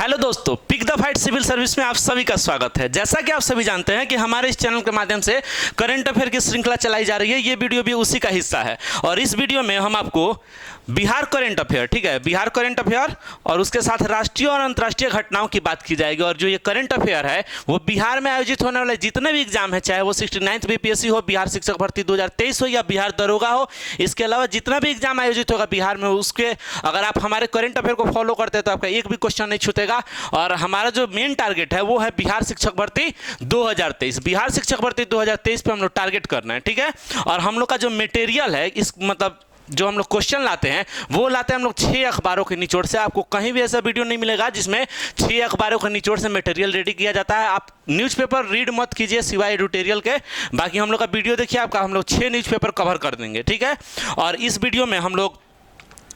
Hello दोस्तों, pick the fight civil service में आप सभी का स्वागत है। जैसा कि आप सभी जानते हैं कि हमारे इस चैनल के माध्यम से करंट अफेयर की श्रृंखला चलाई जा रही है। ये वीडियो भी उसी का हिस्सा है और इस वीडियो में हम आपको बिहार करंट अफेयर, ठीक है, बिहार करंट अफेयर और उसके साथ राष्ट्रीय और अंतर्राष्ट्रीय घटनाओं की बात की जाएगी। और जो ये करंट अफेयर है वो बिहार में आयोजित होने वाले जितने भी एग्जाम है, चाहे वो 69th बीपीएससी हो, बिहार शिक्षक भर्ती 2023 हो या बिहार दरोगा हो, इसके अलावा जितना भी एग्जाम आयोजित होगा बिहार में, उसके अगर आप हमारे करंट अफेयर को फॉलो करते हैं तो आपका एक भी क्वेश्चन नहीं छूटेगा। और हमारा जो मेन टारगेट है वो है बिहार शिक्षक भर्ती 2023। बिहार शिक्षक भर्ती 2023 पे हम लोग टारगेट करना है, ठीक है। और हम लोग का जो मटेरियल है, इस मतलब जो हम लोग क्वेश्चन लाते हैं वो लाते हैं हम लोग 6 अखबारों के निचोड़ से। आपको कहीं भी ऐसा वीडियो नहीं मिलेगा जिसमें 6 अखबारों के निचोड़ से मटेरियल रेडी किया जाता है। आप न्यूज़पेपर रीड मत कीजिए सिवाय एडिटोरियल के, बाकी हम लोग का वीडियो देखिए, आपका हम लोग 6 न्यूज़पेपर कवर कर देंगे, ठीक है। और इस वीडियो में हम लोग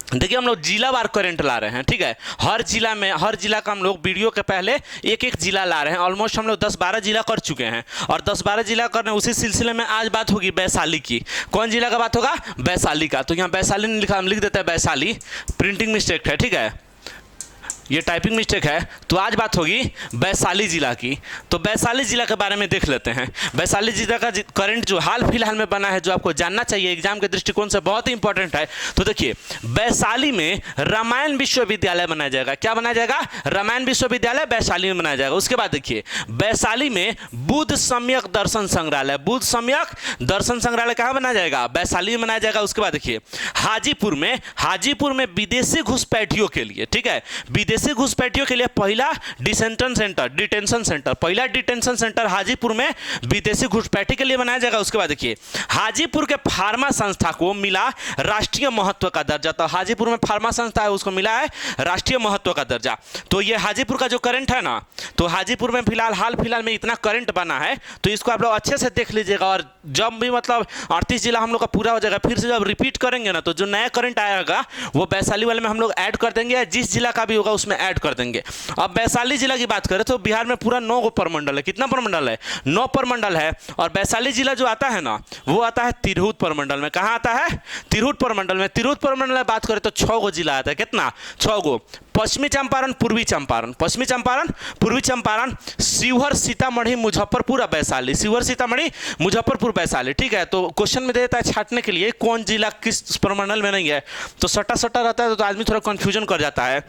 देखिए, हम लोग जिला वार करंट ला रहे हैं, ठीक है। हर जिला का हम लोग वीडियो के पहले एक एक जिला ला रहे हैं। ऑलमोस्ट हम लोग 10-12 जिला कर चुके हैं और 10-12 जिला करने उसी सिलसिले में आज बात होगी वैशाली की। कौन जिला का बात होगा? वैशाली का। तो यहाँ वैशाली नहीं लिखा, हम लिख देते हैं वैशाली, प्रिंटिंग मिस्टेक है, ठीक है, ये टाइपिंग मिस्टेक है। तो आज बात होगी वैशाली जिला की। तो वैशाली जिला के बारे में देख लेते हैं। वैशाली जिला का करंट जो हाल फिलहाल में बना है, जो आपको जानना चाहिए एग्जाम के दृष्टिकोण से बहुत ही इंपॉर्टेंट है। तो देखिए, वैशाली में रामायण विश्वविद्यालय बनाया जाएगा। क्या बनाया जाएगा? रामायण विश्वविद्यालय वैशाली में बनाया जाएगा। उसके बाद देखिए, वैशाली में बुद्ध सम्यक दर्शन संग्रहालय, बुद्ध सम्यक दर्शन संग्रहालय कहाँ बनाया जाएगा? वैशाली में बनाया जाएगा। उसके बाद देखिए, हाजीपुर में विदेशी घुसपैठियों के लिए, ठीक है, विदेशी घुसपैठियों के लिए पहला डिटेंशन सेंटर हाजीपुर में विदेशी घुसपैठी के लिए बनाया जाएगा। उसके बाद देखिए, हाजीपुर के फार्मा संस्था को मिला राष्ट्रीय महत्व का दर्जा। तो हाजीपुर में फार्मा संस्था है, उसको मिला है राष्ट्रीय महत्व का दर्जा। तो ये हाजीपुर का जो करंट है ना, तो हाजीपुर में हाल फिलहाल में इतना करंट बना है, तो इसको आप लोग अच्छे से देख लीजिएगा। और जब भी मतलब 38 जिला हम लोग का पूरा हो जाएगा, फिर से जब रिपीट करेंगे ना, तो जो नया करंट आएगा वो वैशाली वाले में हम लोग ऐड कर देंगे, जिस जिला का भी होगा उसमें ऐड कर देंगे। अब वैशाली जिला की बात करें तो बिहार में पूरा 9 प्रमंडल है। कितना प्रमंडल है? 9 प्रमंडल है। और वैशाली जिला जो आता है ना, वो आता है तिरहुत प्रमंडल में। कहाँ आता है? तिरहुत प्रमंडल में। तिरहुत प्रमंडल में बात करें तो 6 गो जिला आता है। कितना? 6 गो। पश्चिमी चंपारण, पूर्वी चंपारण, शिवहर, सीतामढ़ी, मुजफ्फरपुर, वैशाली। शिवहर, सीतामढ़ी, मुजफ्फरपुर, वैशाली, ठीक है। तो क्वेश्चन में देता है छांटने के लिए कौन जिला किस प्रमंडल में नहीं है, तो सट्टा रहता है तो आदमी थोड़ा कंफ्यूजन कर जाता है।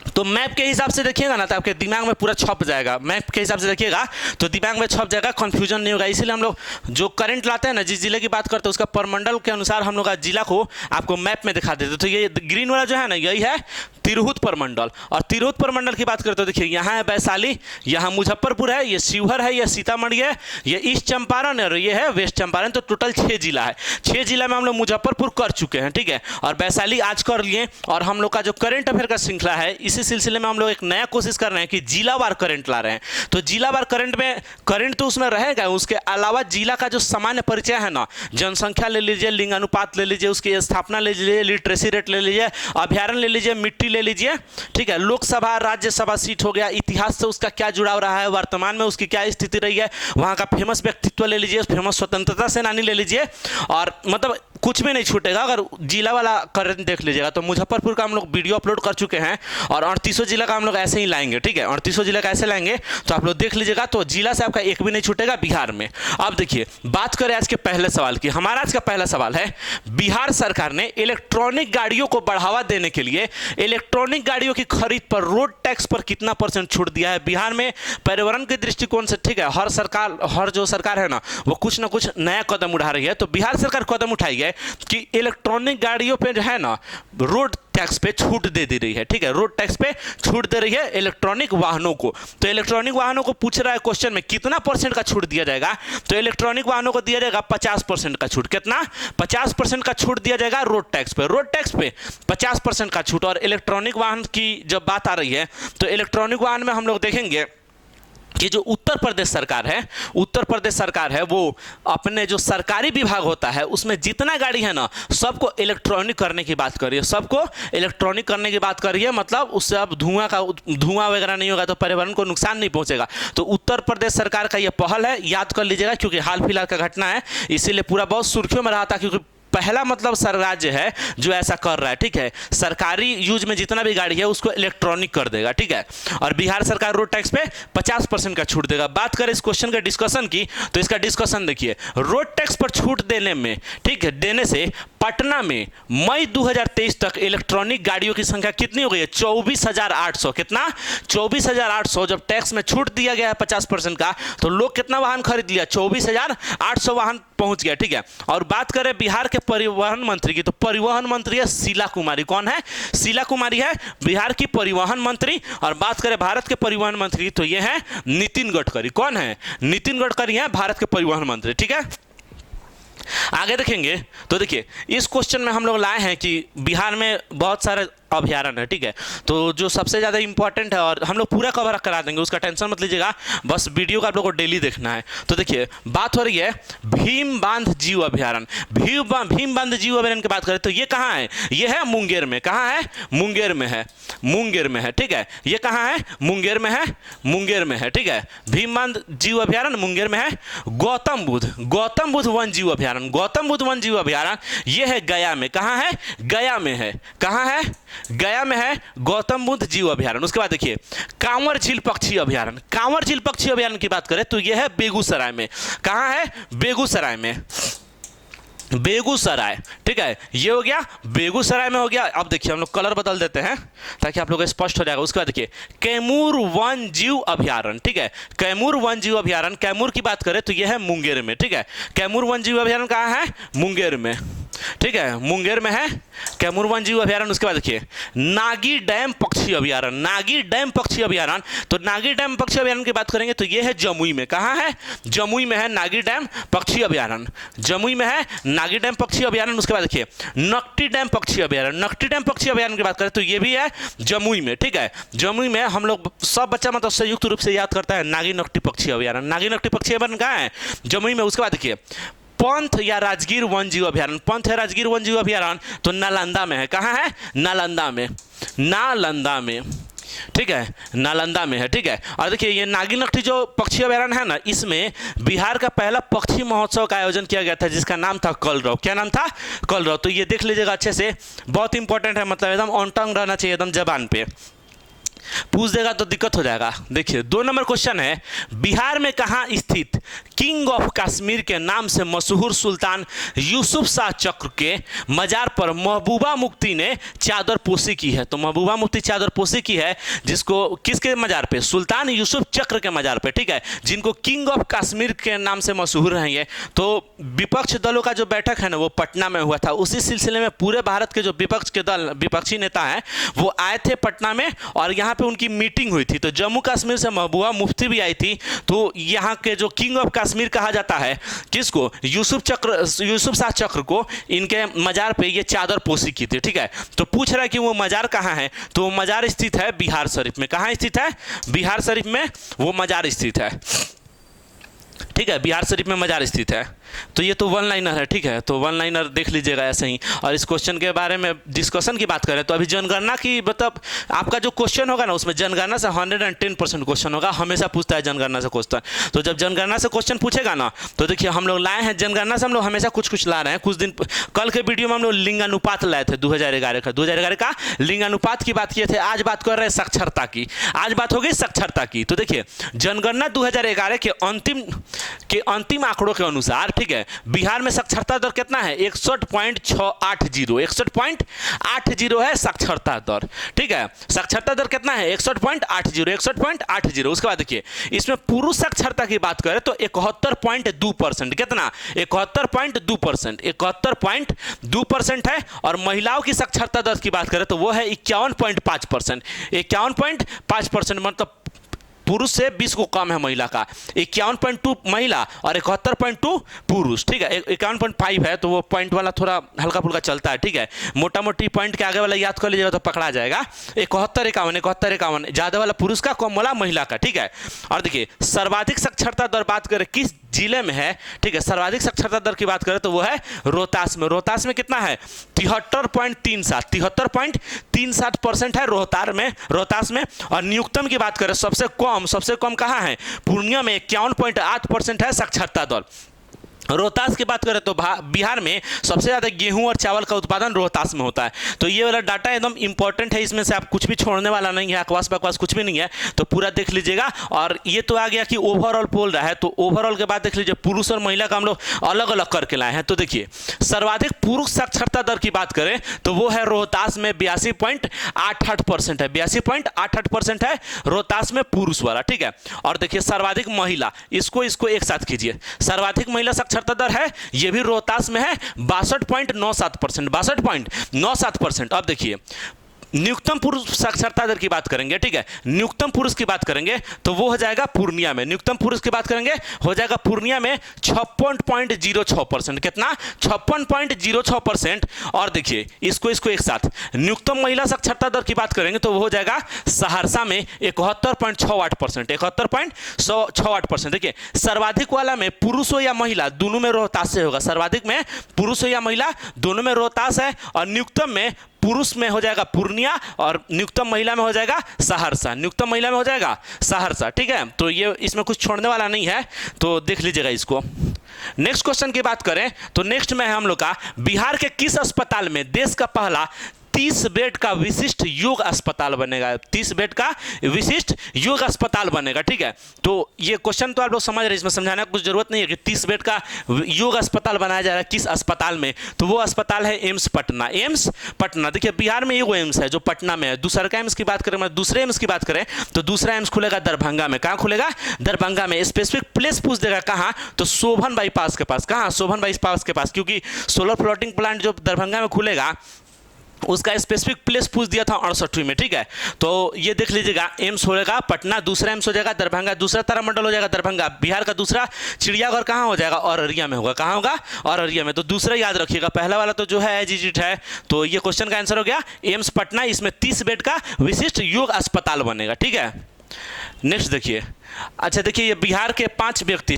तो मैप के हिसाब से देखिएगा ना, तो आपके दिमाग में पूरा छप जाएगा। मैप के हिसाब से देखिएगा तो दिमाग में छप जाएगा, कंफ्यूजन नहीं होगा। इसीलिए हम लोग जो करंट लाते हैं ना, जिस जिले की बात करते हैं उसका प्रमंडल के अनुसार हम लोग का जिला को आपको मैप में दिखा देते। तो ये ग्रीन वाला जो है ना, यही है तिरहुत प्रमंडल। और तिरहुत प्रमंडल की बात करते हो, देखिए यहाँ है वैशाली, यहाँ मुजफ्फरपुर है, ये शिवहर है, ये सीतामढ़ी है, ये ईस्ट चंपारण है और ये है वेस्ट चंपारण। तो टोटल 6 जिला है। 6 जिला में हम लोग मुजफ्फरपुर कर चुके हैं, ठीक है, और वैशाली आज कर लिए। और हम लोग का जो करंट अफेयर का श्रृंखला है, इसी सिलसिले में हम लोग एक नया कोशिश कर रहे हैं कि जिलावार करंट ला रहे हैं। तो जिलावार करंट में करंट तो उसमें रहेगा, उसके अलावा जिला का जो सामान्य परिचय है ना, जनसंख्या ले लीजिए, लिंग अनुपात ले लीजिए, उसकी स्थापना ले लीजिए, लिटरेसी रेट ले लीजिए, अभ्यारण्य ले लीजिए, मिट्टी ले लीजिए, ठीक है, लोकसभा राज्यसभा सीट हो गया, इतिहास से उसका क्या जुड़ाव रहा है, वर्तमान में उसकी क्या स्थिति रही है, वहाँ का फेमस व्यक्तित्व ले लीजिए, फेमस स्वतंत्रता सेनानी ले लीजिए। और मतलब कुछ भी नहीं छूटेगा अगर जिला वाला करंट देख लीजिएगा। तो मुजफ्फरपुर का हम लोग वीडियो अपलोड कर चुके हैं और 38 जिला का हम लोग ऐसे ही लाएंगे, ठीक है, 38 जिला का ऐसे लाएंगे, तो आप लोग देख लीजिएगा। तो जिला से आपका एक भी नहीं छूटेगा बिहार में। अब देखिए, बात करें आज के पहले सवाल की। हमारा आज का पहला सवाल है, बिहार सरकार ने इलेक्ट्रॉनिक गाड़ियों को बढ़ावा देने के लिए इलेक्ट्रॉनिक गाड़ियों की खरीद पर रोड टैक्स पर कितना % छूट दिया है? बिहार में पर्यावरण के दृष्टिकोण से, ठीक है, हर जो सरकार है ना, वो कुछ ना कुछ नया कदम उठा रही है। तो बिहार सरकार कदम उठाई है कि इलेक्ट्रॉनिक गाड़ियों पे जो है ना, रोड टैक्स पे छूट दे रही है, ठीक है, रोड टैक्स पे छूट दे रही है इलेक्ट्रॉनिक वाहनों को। तो इलेक्ट्रॉनिक वाहनों को पूछ रहा है क्वेश्चन में कितना % का छूट दिया जाएगा? तो इलेक्ट्रॉनिक वाहनों को दिया जाएगा 50% का छूट। कितना? 50% का छूट दिया जाएगा रोड टैक्स पे। रोड टैक्स पे 50% का छूट। और इलेक्ट्रॉनिक वाहन की जब बात आ रही है, तो इलेक्ट्रॉनिक वाहन में हम लोग देखेंगे कि जो उत्तर प्रदेश सरकार है वो अपने जो सरकारी विभाग होता है उसमें जितना गाड़ी है ना, सबको इलेक्ट्रॉनिक करने की बात कर रही है। सबको इलेक्ट्रॉनिक करने की बात कर रही है, मतलब उससे अब धुआं वगैरह नहीं होगा, तो पर्यावरण को नुकसान नहीं पहुंचेगा। तो उत्तर प्रदेश सरकार का यह पहल है, याद कर लीजिएगा, क्योंकि हाल फिलहाल का घटना है, इसीलिए पूरा बहुत सुर्खियों में रहा था, क्योंकि पहला मतलब सर राज्य है जो ऐसा कर रहा है, ठीक है। सरकारी यूज में जितना भी गाड़ी है उसको इलेक्ट्रॉनिक कर देगा, ठीक है। और बिहार सरकार रोड टैक्स पे 50% का छूट देगा। बात करें इस क्वेश्चन का डिस्कशन की, तो इसका डिस्कशन देखिए, रोड टैक्स पर छूट देने में, ठीक है, देने से पटना में मई 2023 तक इलेक्ट्रॉनिक गाड़ियों की संख्या कितनी हो गई है? 24,800। कितना? 24,800। जब टैक्स में छूट दिया गया है 50% का, तो लोग कितना वाहन खरीद लिया? 24,800 वाहन पहुंच गया, ठीक है। और बात करें बिहार के परिवहन मंत्री की, तो परिवहन मंत्री है शीला कुमारी। कौन है? शीला कुमारी है बिहार की परिवहन मंत्री। और बात करें भारत के परिवहन मंत्री, तो ये है नितिन गडकरी। कौन है? नितिन गडकरी है भारत के परिवहन मंत्री, ठीक है। आगे देखेंगे तो देखिए, इस क्वेश्चन में हम लोग लाए हैं कि बिहार में बहुत सारे अभ्यारण्य है, ठीक है। तो जो सबसे ज़्यादा इंपॉर्टेंट है, और हम लोग पूरा कवर करा देंगे, उसका टेंशन मत लीजिएगा, बस वीडियो का आप लोग को डेली देखना है। तो देखिए, बात हो रही है भीम बांध जीव अभ्यारण्य। भीम बांध जीव अभ्यारण्य की बात करें तो ये कहाँ है? ये है मुंगेर में। कहाँ है? मुंगेर में है। मुंगेर में है, ठीक है। ये कहाँ है? मुंगेर में है। मुंगेर में है, ठीक है। भीम बांध जीव अभ्यारण्य मुंगेर में है। गौतम बुद्ध वन जीव अभ्यारण्य, गौतम बुद्ध वन जीव अभ्यारण्य ये है गया में। कहाँ है? गया में है। कहाँ है? गया में है गौतम बुद्ध जीव अभ्यारण्य। उसके बाद देखिए, कांवर झील पक्षी अभ्यारण्य। कांवर झील पक्षी अभ्यारण्य की बात करें तो यह है बेगूसराय में। कहाँ है? बेगूसराय में। बेगूसराय, ठीक है। ये हो गया बेगूसराय में हो गया। अब देखिए, हम लोग कलर बदल देते हैं ताकि आप लोग को स्पष्ट हो जाएगा। उसके बाद देखिए, कैमूर वन जीव अभ्यारण्य, ठीक है। कैमूर वन जीव अभ्यारण्य, कैमूर की बात करें तो यह है मुंगेर में, ठीक है। कैमूर वन जीव अभ्यारण्य कहाँ है? मुंगेर में, ठीक है। मुंगेर में है कैमूर वन जीव अभ्यारण्य। उसके बाद देखिए, नागी डैम पक्षी अभ्यारण्य। नागी डैम पक्षी अभ्यारण्य, तो नागी डैम पक्षी अभ्यारण्य की बात करेंगे तो यह है जमुई में। कहाँ है? जमुई में है नागी डैम पक्षी अभ्यारण्य। जमुई में है नागी डैम पक्षी अभ्यारण्य। उसके बाद देखिए, नकटी डैम पक्षी अभ्यारण्य। नकटी डैम पक्षी अभ्यारण्य की बात करें तो यह भी है जमुई में, ठीक है। जमुई में हम लोग सब बच्चा मतलब संयुक्त रूप से याद करता है नागी नकटी पक्षी अभ्यारण्य। नागी नकटी पक्षी अभ्यारण्य कहाँ है? जमुई में। उसके बाद देखिए, पंथ या राजगीर वन जीव अभ्यारण्य। पंथ या राजगीर वन जीव अभ्यारण्य तो नालंदा में है। कहाँ है? नालंदा में। नालंदा में, ठीक है। नालंदा में है, ठीक है। और देखिए, ये नागी नकटी जो पक्षी अभ्यारण्य है ना, इसमें बिहार का पहला पक्षी महोत्सव का आयोजन किया गया था जिसका नाम था कलरव। क्या नाम था? कलरव। तो ये देख लीजिएगा अच्छे से, बहुत इंपॉर्टेंट है, मतलब एकदम ऑन टंग रहना चाहिए, एकदम जबान पे। पूछ देगा तो दिक्कत हो जाएगा। देखिए, 2 नंबर क्वेश्चन है, बिहार में कहाँ स्थित किंग ऑफ कश्मीर के नाम से मशहूर सुल्तान यूसुफ शाह चक्र के मजार पर महबूबा मुफ्ती ने चादर पोशी की है? तो महबूबा मुफ्ती चादर पोशी की है, जिसको किसके मजार पे? सुल्तान यूसुफ चक्र के मजार पे, ठीक है, जिनको किंग ऑफ कश्मीर के नाम से मशहूर हैं ये। तो विपक्ष दलों का जो बैठक है ना, वो पटना में हुआ था। उसी सिलसिले में पूरे भारत के जो विपक्ष के दल, विपक्षी नेता हैं, वो आए थे पटना में और यहाँ पे उनकी मीटिंग हुई थी। तो जम्मू कश्मीर से महबूबा मुफ्ती भी आई थी। तो यहाँ के जो किंग ऑफ कश्मीर कहा जाता है किसको? यूसुफ शाह चक्र को इनके मजार पे ये चादर पोशी की थी, ठीक है। तो पूछ रहा है कि वो मजार कहाँ है? तो मजार स्थित है बिहार शरीफ में। कहाँ स्थित है? बिहार शरीफ में वो मजार स्थित है, ठीक है। बिहार शरीफ में मजार स्थित है। तो ये तो वन लाइनर है, ठीक है। तो वन लाइनर देख लीजिएगा ऐसे ही। और इस क्वेश्चन के बारे में डिस्कशन की बात करें तो अभी जनगणना की, मतलब आपका जो क्वेश्चन होगा ना, उसमें जनगणना से 110% क्वेश्चन होगा। हमेशा पूछता है जनगणना से क्वेश्चन। तो जब जनगणना से क्वेश्चन पूछेगा ना, तो देखिए, हम लोग लाए हैं जनगणना से, हम लोग हमेशा कुछ कुछ ला रहे हैं। कुछ दिन कल के वीडियो में हम लोग लिंगानुपात लाए थे 2011 का लिंगानुपात की बात किए थे। आज बात कर रहे हैं साक्षरता की। आज बात हो गई साक्षरता की। तो देखिए, जनगणना 2011 के अंतिम आंकड़ों के अनुसार, ठीक है, बिहार में साक्षरता दर कितना है? 61.680। 61.80 है साक्षरता दर, ठीक है। साक्षरता दर कितना है? 61.80। उसके बाद देखिए, इसमें पुरुष साक्षरता की बात करें तो 71.2%। कितना? 71.2%। 71.2% है। और महिलाओं की साक्षरता दर की बात करें तो वो है 51.5%। 51.5%, मतलब पुरुष से 20 को कम है महिला का। 51.2 महिला और 71.2 पुरुष, ठीक है। 51.5 है तो वो पॉइंट वाला थोड़ा हल्का फुल्का चलता है, ठीक है। मोटा मोटी पॉइंट के आगे वाला याद कर लीजिएगा तो पकड़ा जाएगा। 71-51 ज़्यादा वाला पुरुष का, कम वाला महिला का, ठीक है। और देखिए, सर्वाधिक साक्षरता दर बात करें किस जिले में है, ठीक है। सर्वाधिक साक्षरता दर की बात करें तो वो है रोहतास में। रोहतास में कितना है? 73.37% है रोहतास में। और न्यूनतम की बात करें, सबसे कम कहाँ है? पूर्णिया में 51.8% है साक्षरता दर। रोहतास की बात करें तो बिहार में सबसे ज़्यादा गेहूं और चावल का उत्पादन रोहतास में होता है। तो ये वाला डाटा एकदम इंपॉर्टेंट है, इसमें से आप कुछ भी छोड़ने वाला नहीं है, अकवास बकवास कुछ भी नहीं है, तो पूरा देख लीजिएगा। और ये तो आ गया कि ओवरऑल बोल रहा है, तो ओवरऑल के बाद देख लीजिए पुरुष और महिला का हम लोग अलग अलग करके लाए हैं। तो देखिए सर्वाधिक पुरुष साक्षरता दर की बात करें तो वो है रोहतास में 82.88% है, 82.88% है रोहतास में पुरुष वाला, ठीक है। और देखिए सर्वाधिक महिला, इसको एक साथ कीजिए, सर्वाधिक महिला साक्षरता दर है ये भी रोहतास में है 62.97%, 62.97%। अब देखिए न्यूनतम पुरुष साक्षरता दर की बात करेंगे, ठीक है, न्यूनतम पुरुष की बात करेंगे तो वो हो जाएगा पूर्णिया में, न्यूनतम पुरुष की बात करेंगे हो जाएगा पूर्णिया में 56.06%, कितना 56.06%। और देखिए इसको एक साथ न्यूनतम महिला साक्षरता दर की बात करेंगे तो वो हो जाएगा सहरसा में 71.68%, 71.68%। देखिए सर्वाधिक वाला में पुरुष हो या महिला दोनों में रोहतास से होगा, सर्वाधिक में पुरुष हो या महिला दोनों में रोहतास है, और न्यूनतम में पुरुष में हो जाएगा पूर्णिया और न्यूनतम महिला में हो जाएगा सहरसा, न्यूनतम महिला में हो जाएगा सहरसा, ठीक है। तो ये इसमें कुछ छोड़ने वाला नहीं है, तो देख लीजिएगा इसको। नेक्स्ट क्वेश्चन की बात करें तो नेक्स्ट में है हम लोग का बिहार के किस अस्पताल में देश का पहला 30 बेड का विशिष्ट योग अस्पताल बनेगा, 30 बेड का विशिष्ट योग अस्पताल बनेगा, ठीक है। तो ये क्वेश्चन तो आप लोग समझ रहे हैं, इसमें समझाने की कुछ जरूरत नहीं है कि 30 बेड का योग अस्पताल बनाया जा रहा है किस अस्पताल में, तो वो अस्पताल है एम्स पटना, एम्स पटना। देखिए बिहार में एगो एम्स है जो पटना में है, दूसरा का एम्स की बात करें, दूसरे एम्स की बात करें तो दूसरा एम्स खुलेगा दरभंगा में, कहाँ खुलेगा, दरभंगा में। स्पेसिफिक प्लेस पूछ देगा कहाँ, तो शोभन बाईपास के पास, कहाँ शोभन बाईपास के पास, क्योंकि सोलर फ्लोटिंग प्लांट जो दरभंगा में खुलेगा उसका स्पेसिफिक प्लेस पूछ दिया था 68वीं में, ठीक है। तो ये देख लीजिएगा एम्स होगा पटना, दूसरा एम्स हो जाएगा दरभंगा, दूसरा तारामंडल हो जाएगा दरभंगा, बिहार का दूसरा चिड़ियाघर कहाँ हो जाएगा, अररिया में होगा, कहाँ होगा, अररिया में। तो दूसरा याद रखिएगा, पहला वाला तो जो है एजिजिट है, तो ये क्वेश्चन का आंसर हो गया एम्स पटना, इसमें 30 बेड का विशिष्ट योग अस्पताल बनेगा, ठीक है। नेक्स्ट देखिए, अच्छा देखिए ये बिहार के 6 व्यक्ति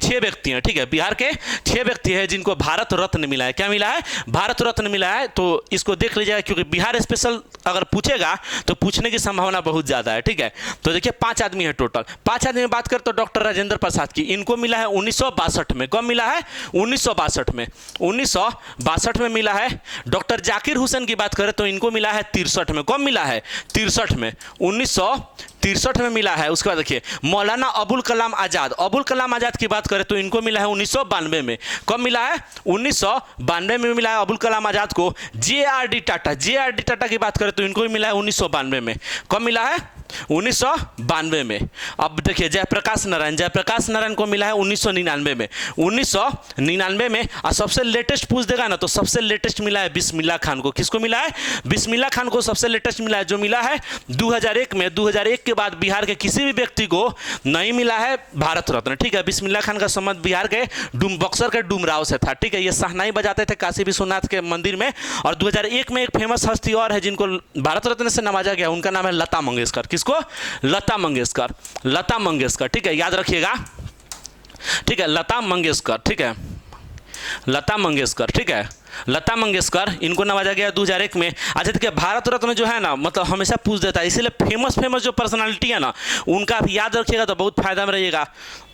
हैं, ठीक है, बिहार के 6 व्यक्ति हैं जिनको भारत रत्न मिला है, क्या मिला है, भारत रत्न मिला है। तो इसको देख लीजिएगा क्योंकि बिहार स्पेशल अगर पूछेगा तो पूछने की संभावना बहुत ज़्यादा है, ठीक है। तो देखिए 5 आदमी है टोटल, 5 आदमी में बात करें तो डॉक्टर राजेंद्र प्रसाद की, इनको मिला है 1962 में, कब मिला है 1962 में, 1962 में मिला है। डॉक्टर जाकिर हुसैन की बात करें तो इनको मिला है 63 में, कब मिला है 63 में, 1963 में मिला है। उसके बाद देखिए मौलाना अबुल कलाम आज़ाद की बात करें तो इनको मिला है 1992 में, कब मिला है 1992 में मिला है अबुल कलाम आज़ाद को। JRD टाटा की बात करें तो इनको भी मिला है 1992 में, कब मिला है 1992 में। अब देखिए जयप्रकाश नारायण को मिला है 1999 में, 1999 में। और सबसे लेटेस्ट पूछ देगा ना तो सबसे लेटेस्ट मिला है बिस्मिल्लाह खान को, किसको मिला है, बिस्मिल्लाह खान को सबसे लेटेस्ट मिला है, जो मिला है 2001 में। 2001 के बाद बिहार के किसी भी व्यक्ति को नहीं मिला है भारत रत्न, ठीक है। बिस्मिल्लाह खान का संबंध बिहार के बक्सर के डुमराव से था, ठीक है। ये शहनाई बजाते थे काशी विश्वनाथ के मंदिर में। और 2001 में एक फेमस हस्ती और है जिनको भारत रत्न से नवाजा गया, उनका नाम है लता मंगेशकर, किसको, लता मंगेशकर, ठीक है, याद रखिएगा, ठीक है, लता मंगेशकर, ठीक है, लता मंगेशकर, ठीक है, लता मंगेशकर, इनको नवाजा गया 2001 में। अच्छा देखिए भारत रत्न जो है ना मतलब हमेशा पूछ देता है, इसीलिए फेमस जो पर्सनालिटी है ना उनका आप याद रखिएगा तो बहुत फायदा में रहिएगा।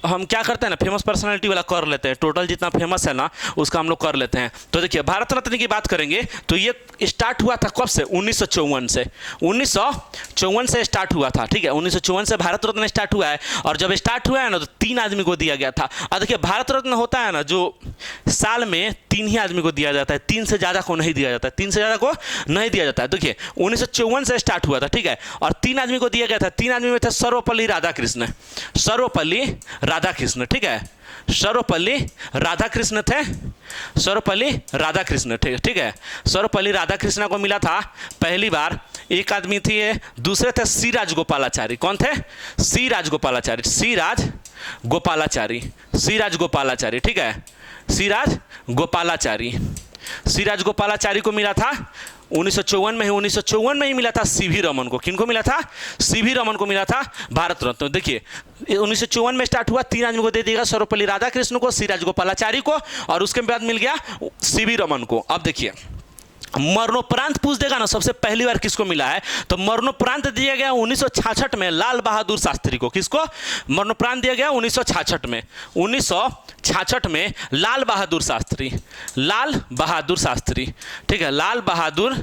हम क्या करते हैं ना फेमस पर्सनालिटी वाला कर लेते हैं, टोटल जितना फेमस है ना उसका हम लोग कर लेते हैं। तो देखिए भारत रत्न की बात करेंगे तो ये स्टार्ट हुआ था कब से, 1954 से स्टार्ट हुआ था, ठीक है। 1954 से भारत रत्न स्टार्ट हुआ है। और जब स्टार्ट हुआ है ना तो 3 आदमी को दिया गया था। और देखिए भारत रत्न होता है ना जो साल में 3 ही आदमी को दिया जाता है, 3 से ज़्यादा को नहीं दिया जाता है, 3 से ज़्यादा को नहीं दिया जाता है। देखिए 1954 से स्टार्ट हुआ था, ठीक है। और 3 आदमी को दिया गया था, 3 आदमी में थे सर्वपल्ली राधाकृष्ण, ठीक है, सर्वपल्ली राधाकृष्ण थे, सर्वपल्ली राधाकृष्ण, ठीक है। सर्वपल्ली राधाकृष्ण को मिला था पहली बार। एक आदमी थे, दूसरे थे सी राजगोपालाचारी, कौन थे, सी राजगोपालाचारी, ठीक है, सी राजगोपालाचारी को मिला था 1954 में ही, 1954 में ही मिला था सीवी रमन को। किनको मिला था, सीवी रमन को मिला था भारत रत्न। देखिए 1954 में स्टार्ट हुआ, 3 आदमी को दे दिएगा, सर्वपल्ली राधाकृष्ण को, सी राजगोपालाचारी को, और उसके बाद मिल गया सीवी रमन को। अब देखिए मरणोपरांत पूछ देगा ना सबसे पहली बार किसको मिला है, तो मरणोपरांत दिया गया 1966 में लाल बहादुर शास्त्री को। किसको मरणोपरांत दिया गया 1966 में, 1966 में लाल बहादुर शास्त्री, लाल बहादुर शास्त्री, ठीक है, लाल बहादुर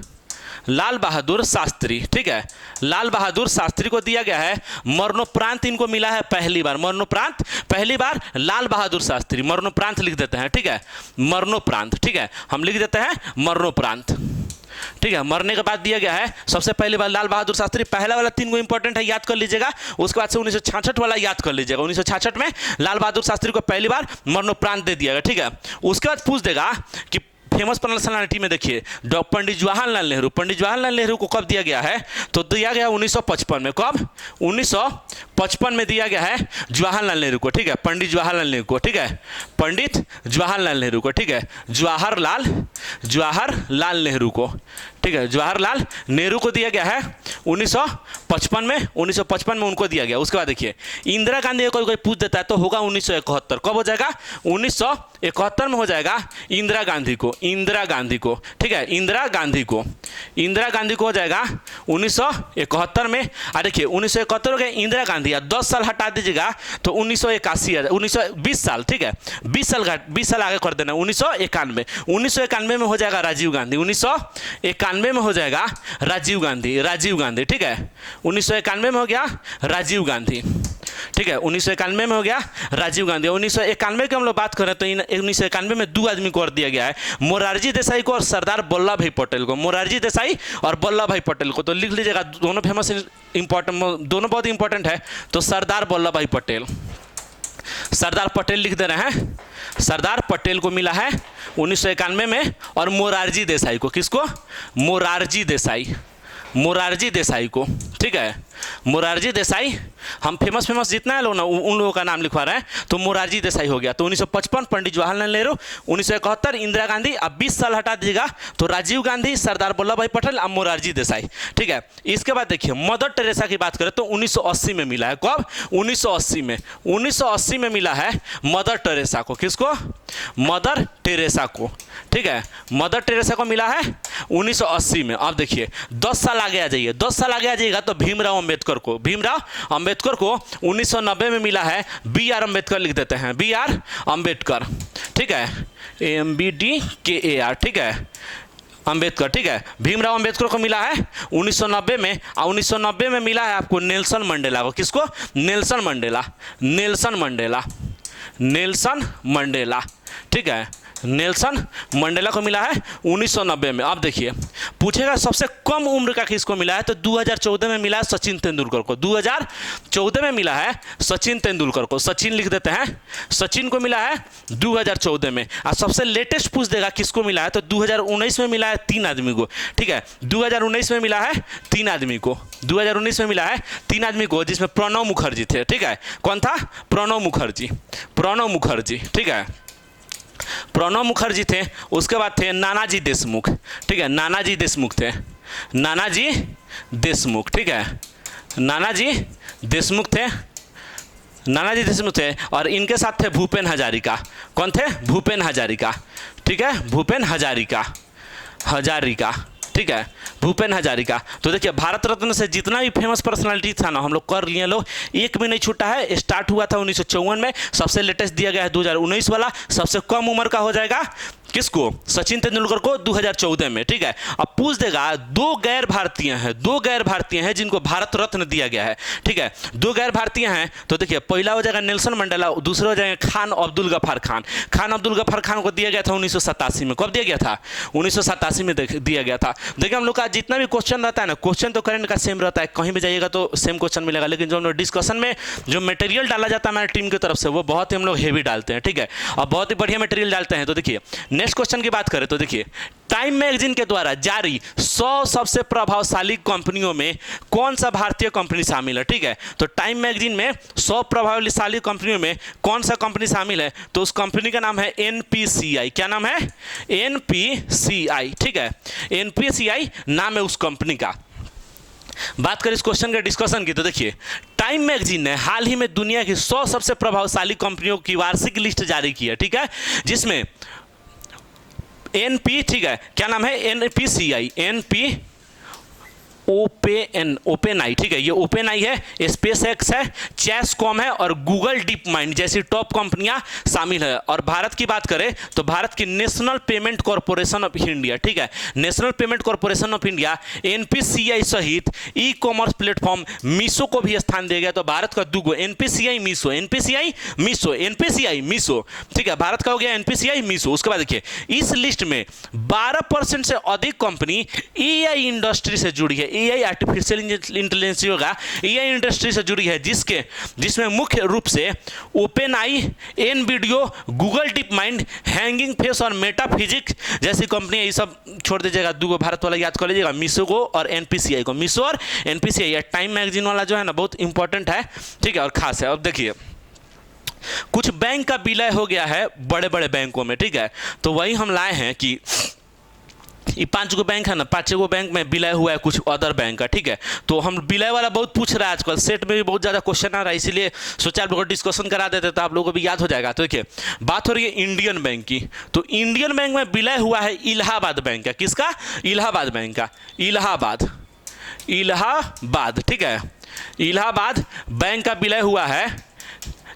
शास्त्री, ठीक है, लाल बहादुर शास्त्री को दिया गया है। मरणोपरांत इनको मिला है पहली बार, मरणोपरांत पहली बार लाल बहादुर शास्त्री, मरणोपरांत लिख देते हैं, ठीक है, मरणोपरांत, ठीक है, हम लिख देते हैं मरणोपरांत, ठीक है, मरने के बाद दिया गया है सबसे पहली बार लाल बहादुर शास्त्री। पहला वाला 3 को इंपॉर्टेंट है, याद कर लीजिएगा, उसके बाद से 1966 वाला याद कर लीजिएगा। 1966 में लाल बहादुर शास्त्री को पहली बार मरणोपरांत दे दिया गया, ठीक है। उसके बाद पूछ देगा कि फेमस पर्सनालिटी में देखिए पंडित जवाहरलाल नेहरू, पंडित जवाहरलाल नेहरू को कब दिया गया है, तो दिया गया 1955 में। कब 1955 में दिया गया है जवाहरलाल नेहरू को, ठीक है, पंडित जवाहरलाल नेहरू को, ठीक है, पंडित जवाहरलाल नेहरू को, ठीक है, जवाहरलाल नेहरू को, ठीक है, जवाहरलाल नेहरू को दिया गया है 1955 में, 1955 में उनको दिया गया। उसके बाद देखिए इंदिरा गांधी को कोई पूछ देता है तो होगा 1971। कब हो जाएगा 1971 में हो जाएगा इंदिरा गांधी को, इंदिरा गांधी को, ठीक है, इंदिरा गांधी को हो जाएगा 1971 में। देखिए 1971 हो गया इंदिरा गांधी, 10 साल हटा दीजिएगा तो 1920 साल, ठीक है, 20 साल आगे कर देना 1991 में हो जाएगा राजीव गांधी, 1991 में हो जाएगा राजीव गांधी, ठीक है, 1991 में हो गया राजीव गांधी, ठीक है, 1991 में हो गया राजीव गांधी। 1991 की हम लोग बात करें तो 1991 में 2 आदमी को और दिया गया है, मोरारजी देसाई को और सरदार वल्लभ भाई पटेल को, मोरारजी देसाई और वल्लभ भाई पटेल को। तो लिख लीजिएगा, दोनों फेमस इंपॉर्टेंट, दोनों बहुत इंपॉर्टेंट है। तो सरदार वल्लभ भाई पटेल, सरदार पटेल लिख दे रहे हैं, सरदार पटेल को मिला है 1991 में, और मोरारजी देसाई को, किसको मोरारजी देसाई को, ठीक है, मोरारजी देसाई, हम फेमस जितना है लोग ना उन लोगों का नाम लिखवा रहे हैं, तो मोरारजी देसाई हो गया। तो 1955 पंडित जवाहरलाल नेहरू, 1971 इंदिरा गांधी, अब 20 साल हटा दीजिएगा तो राजीव गांधी, सरदार वल्लभ भाई पटेल, अब मोरारजी देसाई, ठीक है। इसके बाद देखिए मदर टेरेसा की बात करें तो 1980 में मिला है। कब 1980 में मिला है मदर टेरेसा को, किसको मदर टेरेसा को, ठीक है, मदर टेरेसा को मिला है 1980 में। अब देखिए 10 साल आगे आ जाइए, 10 साल आगे आ जाइएगा तो भीमराव अंबेडकर को 1990 में मिला है, BR अंबेडकर लिख देते हैं, BR अंबेडकर, ठीक है, AMBDKAR, ठीक है, अंबेडकर, ठीक है, भीमराव अंबेडकर को मिला है 1990 में, और 1990 में मिला है आपको नेल्सन मंडेला को, किसको नेल्सन मंडेला, ठीक है, नेल्सन मंडेला को मिला है 1990 में। अब देखिए पूछेगा सबसे कम उम्र का किसको मिला है, तो 2014 में मिला है सचिन तेंदुलकर को, 2014 में मिला है सचिन तेंदुलकर को, सचिन लिख देते हैं, सचिन को मिला है 2014 में। और सबसे लेटेस्ट पूछ देगा किसको मिला है, तो 2019 में मिला है 3 आदमी को, ठीक है, 2019 में मिला है 3 आदमी को, 2019 में मिला है 3 आदमी को, जिसमें प्रणब मुखर्जी थे, ठीक है, कौन था प्रणब मुखर्जी, ठीक है, प्रणब मुखर्जी थे। उसके बाद थे नानाजी देशमुख, ठीक है, नानाजी देशमुख थे, ठीक है, नानाजी देशमुख थे। और इनके साथ थे भूपेन हजारिका, कौन थे भूपेन हजारिका, ठीक है, भूपेन हजारिका, ठीक है, भूपेन हजारिका। तो देखिए भारत रत्न से जितना भी फेमस पर्सनालिटी था ना हम लोग कर लिए लोग, एक भी नहीं छूटा है। स्टार्ट हुआ था 1954 में, सबसे लेटेस्ट दिया गया है 2019 वाला, सबसे कम उम्र का हो जाएगा किसको सचिन तेंदुलकर को 2014 में, ठीक है। अब पूछ देगा 2 गैर भारतीय हैं जिनको भारत रत्न दिया गया है, ठीक है, 2 गैर भारतीय हैं। तो देखिए पहला हो जाएगा नेल्सन मंडेला, दूसरा हो जाएगा खान अब्दुल गफ्फार खान को दिया गया था 1987 में। कब दिया गया था 1987 में दिया गया था। देखिए हम लोग का जितना भी क्वेश्चन रहता है ना, क्वेश्चन तो करंट का सेम रहता है, कहीं भी जाइएगा तो सेम क्वेश्चन मिलेगा, लेकिन जो हम लोग डिस्कशन में जो मटेरियल डाला जाता है हमारी टीम की तरफ से वो बहुत ही हम लोग हेवी डालते हैं, ठीक है, और बहुत ही बढ़िया मटेरियल डालते हैं। तो देखिए नेक्स्ट क्वेश्चन की बात करें तो देखिए टाइम मैगजीन के द्वारा जारी 100 सबसे प्रभावशाली कंपनियों में कौन सा भारतीय कंपनी शामिल है, ठीक है। तो टाइम मैगजीन में 100 प्रभावशाली कंपनियों में कौन सा कंपनी शामिल है, तो उस कंपनी का नाम है NPCI। क्या नाम है NPCI, ठीक है, NPCI नाम है उस कंपनी का। बात करें इस क्वेश्चन के डिस्कशन की तो देखिए टाइम मैगजीन ने हाल ही में दुनिया की 100 सबसे प्रभावशाली कंपनियों की वार्षिक लिस्ट जारी की है, ठीक है, जिसमें एनपी, ठीक है, क्या नाम है, एनपीसीआई, एनपी ओपेन आई, ठीक है, ये ओपेन आई है, स्पेस एक्स है, चेसकॉम है और गूगल डीप माइंड जैसी टॉप कंपनियां शामिल है। और भारत की बात करें तो भारत की national payment corporation of India, ठीक है, national payment corporation of India NPCI सहित ई कॉमर्स प्लेटफॉर्म मीशो को भी स्थान दिया गया। तो भारत का दूगो NPCI Meesho, NPCI Meesho, NPCI Meesho, ठीक है, भारत का हो गया एनपीसीआई मीशो। उसके बाद देखिए इस लिस्ट में 12% से अधिक कंपनी एआई इंडस्ट्री से जुड़ी है, एआई आर्टिफिशियल इंटेलिजेंस होगा, एआई इंडस्ट्री से जुड़ी है, जिसमें मुख्य रूप से OpenAI, Nvidia, Google DeepMind, Hugging Face और मेटाफिजिक्स जैसी कंपनियां। ये सब छोड़ दीजिएगा, दो भारत वाला याद कर लीजिएगा, मीशो को और एनपीसीआई को। मीशो और एनपीसीआई, टाइम मैगजीन वाला जो है ना बहुत इंपॉर्टेंट है, ठीक है, और खास है। अब देखिए कुछ बैंक का विलय हो गया है बड़े बड़े बैंकों में, ठीक है, तो वही हम लाए हैं कि ये 5 गो बैंक है ना, 5 गो बैंक में विलय हुआ है कुछ अदर बैंक का, ठीक है, तो हम विलय वाला बहुत पूछ रहा है आजकल, सेट में भी बहुत ज़्यादा क्वेश्चन आ रहा है, इसीलिए सोचा आप लोगों को डिस्कशन करा देते तो आप लोगों को भी याद हो जाएगा। तो देखिए बात हो रही है इंडियन बैंक की, तो इंडियन बैंक में विलय हुआ है इलाहाबाद बैंक का, किसका, इलाहाबाद बैंक का, इलाहाबाद, इलाहाबाद, ठीक है, इलाहाबाद बैंक का विलय हुआ है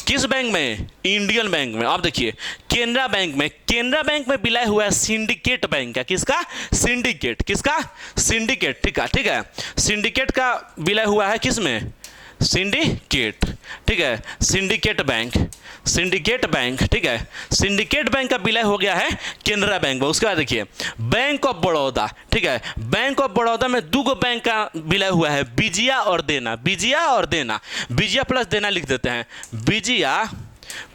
किस बैंक में, इंडियन बैंक में। अब देखिए केनरा बैंक में विलय हुआ है सिंडिकेट बैंक का, किसका, सिंडिकेट, किसका, सिंडिकेट, ठीक है, सिंडिकेट का विलय हुआ है किसमें, सिंडिकेट, ठीक है, सिंडिकेट बैंक, ठीक है, सिंडिकेट बैंक का विलय हो गया है केनरा बैंक में। उसके बाद देखिए बैंक ऑफ बड़ौदा, ठीक है, बैंक ऑफ बड़ौदा में 2 गो बैंक का विलय हुआ है, विजया और देना, विजया प्लस देना लिख देते हैं, विजया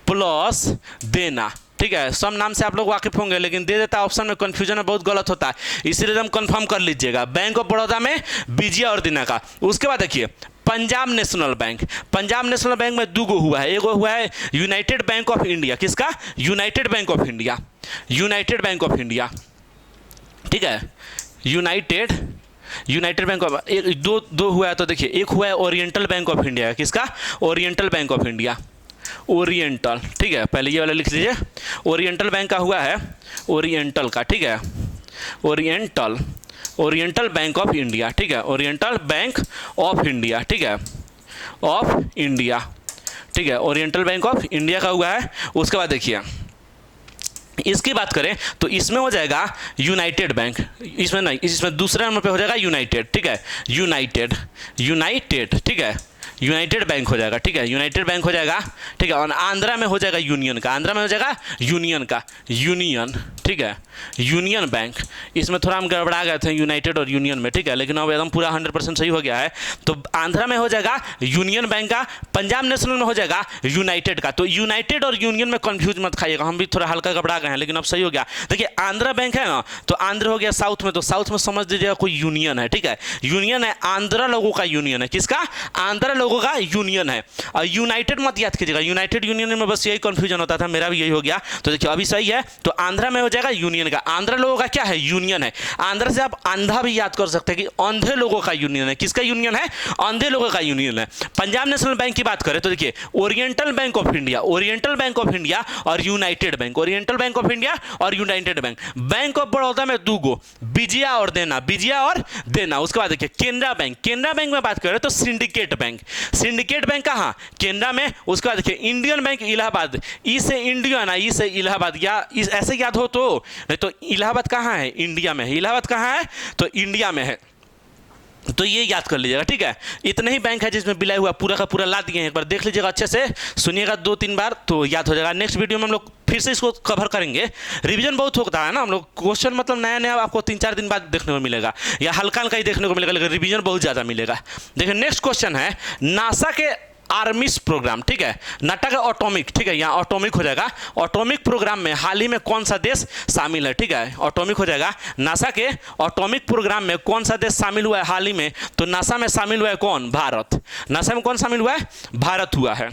प्लस देना, ठीक है, सब नाम से आप लोग वाकिफ होंगे, लेकिन दे देता ऑप्शन में कंफ्यूजन में बहुत गलत होता है, इसीलिए एकदम कंफर्म कर लीजिएगा, बैंक ऑफ बड़ौदा में विजया और देना का। उसके बाद देखिए पंजाब नेशनल बैंक में 2 गो हुआ है, एगो हुआ है यूनाइटेड बैंक ऑफ इंडिया, किसका, यूनाइटेड बैंक ऑफ इंडिया, ठीक है, यूनाइटेड बैंक ऑफ, दो हुआ है, तो देखिए एक हुआ है ओरिएंटल बैंक ऑफ इंडिया, किसका, oriental bank of India, oriental, ठीक है, पहले ये वाला लिख लीजिए, ओरिएंटल बैंक का हुआ है, ओरिएंटल का, ठीक है, ओरिएंटल बैंक ऑफ इंडिया, ठीक है, ओरिएंटल बैंक ऑफ इंडिया, ठीक है, ऑफ इंडिया, ठीक है, ओरिएंटल बैंक ऑफ इंडिया का हुआ है। उसके बाद देखिए इसकी बात करें तो इसमें हो जाएगा यूनाइटेड बैंक, इसमें नहीं, इसमें दूसरे नंबर पे हो जाएगा यूनाइटेड, ठीक है, यूनाइटेड, ठीक है, यूनाइटेड बैंक हो जाएगा, ठीक है, यूनाइटेड बैंक हो जाएगा, ठीक है, और आंध्रा में हो जाएगा यूनियन का, यूनियन, ठीक है, यूनियन बैंक। इसमें थोड़ा हम गड़बड़ा गए थे यूनाइटेड और यूनियन में, ठीक है, लेकिन अब एकदम पूरा 100% सही हो गया है। तो आंध्रा में हो जाएगा यूनियन बैंक का, पंजाब नेशनल में हो जाएगा यूनाइटेड का। तो यूनाइटेड और यूनियन में कंफ्यूज मत खाइएगा, हम भी थोड़ा हल्का गड़बड़ा गए हैं, लेकिन अब सही हो गया। देखिए आंध्रा बैंक है ना, तो आंध्र हो गया साउथ में, तो साउथ में समझ लीजिएगा कोई यूनियन है, ठीक है, यूनियन है, आंध्रा लोगों का यूनियन है, किसका, आंध्रा लोगों का यूनियन है। और यूनाइटेड मत याद कीजिएगा, यूनाइटेड यूनियन में बस यही कंफ्यूजन होता था, मेरा भी यही हो गया। तो देखिए अभी सही है, तो आंध्रा में हो जाएगा यूनियन का, आंध्रा लोगों का क्या है, यूनियन है। आंध्रा से आप अंधा भी याद कर सकते हैं कि अंधे लोगों का यूनियन है, किसका यूनियन है, अंधे लोगों का यूनियन है। पंजाब नेशनल बैंक की बात करें तो देखिए ओरिएंटल बैंक ऑफ इंडिया और United bank, Oriental bank of India और United bank. Bank of Baroda में 2 गो, विजया और देना, उसके बाद देखिए केनरा बैंक में बात करें तो सिंडिकेट बैंक कहाँ, केनरा में। उसके बाद देखिए इंडियन बैंक इलाहाबाद, ई से इंडियन, ई से इलाहाबाद, या ऐसे याद हो तो, नहीं तो इलाहाबाद कहाँ है, इंडिया में है, इलाहाबाद कहाँ है, तो इंडिया में है, तो ये याद कर लीजिएगा, ठीक है। इतने ही बैंक है जिसमें विलय हुआ, पूरा का पूरा ला दिए हैं, एक बार देख लीजिएगा अच्छे से, सुनिएगा 2-3 बार तो याद हो जाएगा। नेक्स्ट वीडियो में हम लोग फिर से इसको कवर करेंगे। रिवीजन बहुत होता है ना हम लोग, क्वेश्चन मतलब नया आपको 3-4 दिन बाद देखने को मिलेगा, या हल्का ही देखने को मिलेगा, लेकिन रिवीजन बहुत ज़्यादा मिलेगा। देखिए नेक्स्ट क्वेश्चन है नासा के आर्मिस प्रोग्राम, ठीक है, नाटा का ऑटोमिक, ठीक है, यहाँ ऑटोमिक हो जाएगा, ऑटोमिक प्रोग्राम में हाल ही में कौन सा देश शामिल है, ठीक है, ऑटोमिक हो जाएगा। नासा के ऑटोमिक प्रोग्राम में कौन सा देश शामिल हुआ है हाल ही में, तो नासा में शामिल हुआ है कौन, भारत। नासा में कौन शामिल हुआ है, भारत हुआ है।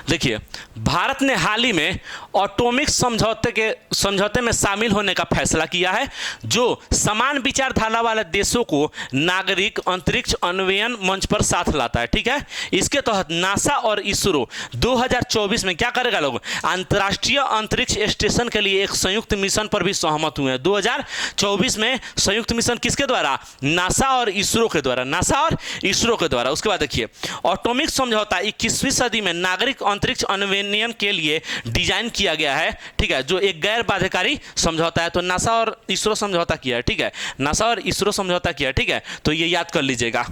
देखिए, भारत ने हाल ही में एटॉमिक समझौते में शामिल होने का फैसला किया है, जो समान विचारधारा वाले देशों को नागरिक अंतरिक्ष अन्वयन मंच पर साथ लाता है। ठीक है, इसके तहत नासा और इसरो 2024 में क्या करेगा, लोग अंतर्राष्ट्रीय अंतरिक्ष स्टेशन के लिए एक संयुक्त मिशन पर भी सहमत हुए हैं। 2024 में संयुक्त मिशन किसके द्वारा, नासा और इसरो के द्वारा, नासा और इसरो के द्वारा। उसके बाद देखिए, एटॉमिक समझौता 21वीं सदी में नागरिक अंतरिक्ष अन्वयन के लिए डिजाइन किया गया है। ठीक है, जो एक गैर बाध्यकारी समझौता है। तो नासा और इसरो समझौता किया है। ठीक है, नासा और इसरो समझौता किया है। ठीक है, तो ये याद कर लीजिएगा।